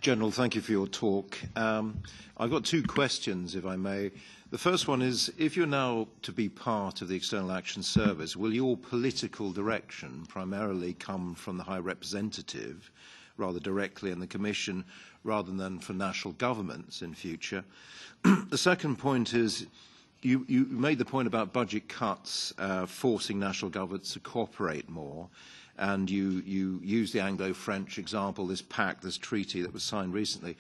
General, thank you for your talk. I've got two questions, if I may. The first one is, if you're now to be part of the External Action Service, will your political direction primarily come from the High Representative, rather directly in the Commission, rather than for national governments in future? The second point is, you made the point about budget cuts forcing national governments to cooperate more, and you used the Anglo-French example, this pact, this treaty that was signed recently.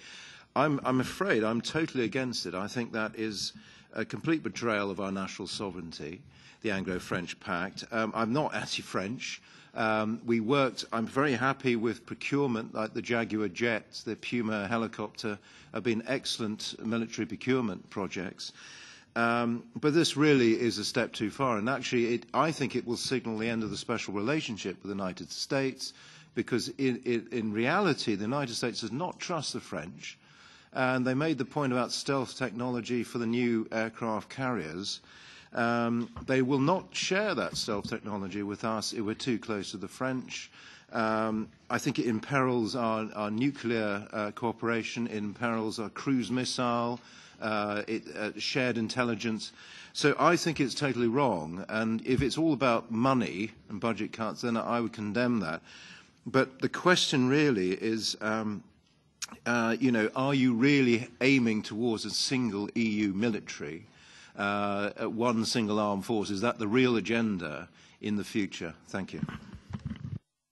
I'm afraid I'm totally against it. I think that is a complete betrayal of our national sovereignty, the Anglo-French pact. I'm not anti-French. I'm very happy with procurement, like the Jaguar jets, the Puma helicopter, have been excellent military procurement projects. But this really is a step too far. And actually, I think it will signal the end of the special relationship with the United States, because in reality, the United States does not trust the French. And they made the point about stealth technology for the new aircraft carriers. They will not share that stealth technology with us if we're too close to the French. I think it imperils our nuclear cooperation, it imperils our cruise missile, shared intelligence. So I think it's totally wrong. And if it's all about money and budget cuts, then I would condemn that. But the question really is, are you really aiming towards a single EU military, one single armed force? Is that the real agenda in the future? Thank you.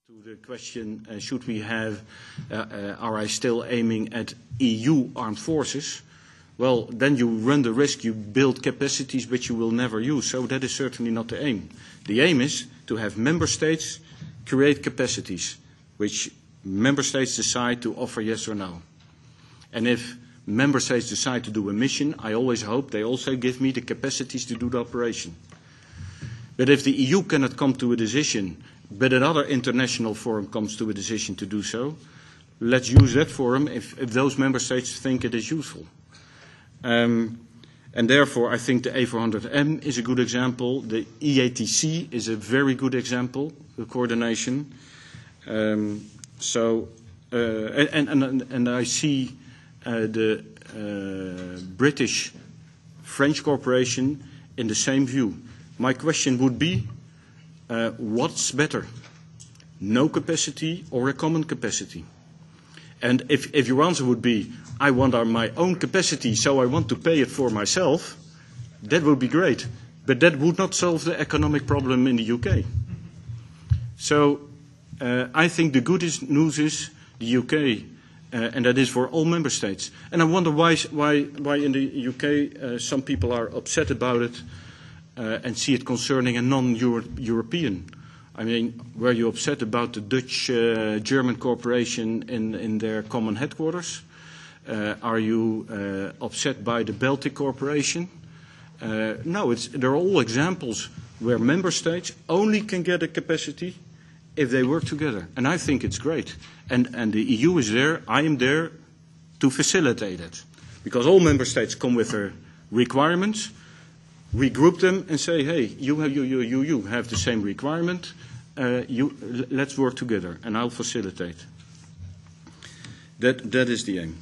To the question, should we have, are I still aiming at EU armed forces? Well, then you run the risk you build capacities which you will never use. So that is certainly not the aim. The aim is to have member states create capacities which member states decide to offer yes or no. And if member states decide to do a mission, I always hope they also give me the capacities to do the operation. But if the EU cannot come to a decision, but another international forum comes to a decision to do so, let's use that forum if those member states think it is useful. And therefore, I think the A400M is a good example. The EATC is a very good example, the coordination. And I see the British-French cooperation in the same view. My question would be, what's better, no capacity or a common capacity? And if your answer would be, I want my own capacity, so I want to pay it for myself, that would be great. But that would not solve the economic problem in the UK. So I think the good news is the UK, and that is for all member states. And I wonder why in the UK some people are upset about it and see it concerning a non-European. I mean, were you upset about the Dutch-German cooperation in their common headquarters? Are you upset by the Baltic cooperation? No, they're all examples where member states only can get a capacity if they work together. And I think it's great. And the EU is there, I am there to facilitate it. Because all member states come with their requirements. We group them and say, hey, you have the same requirement. Let's work together, and I'll facilitate. That is the aim.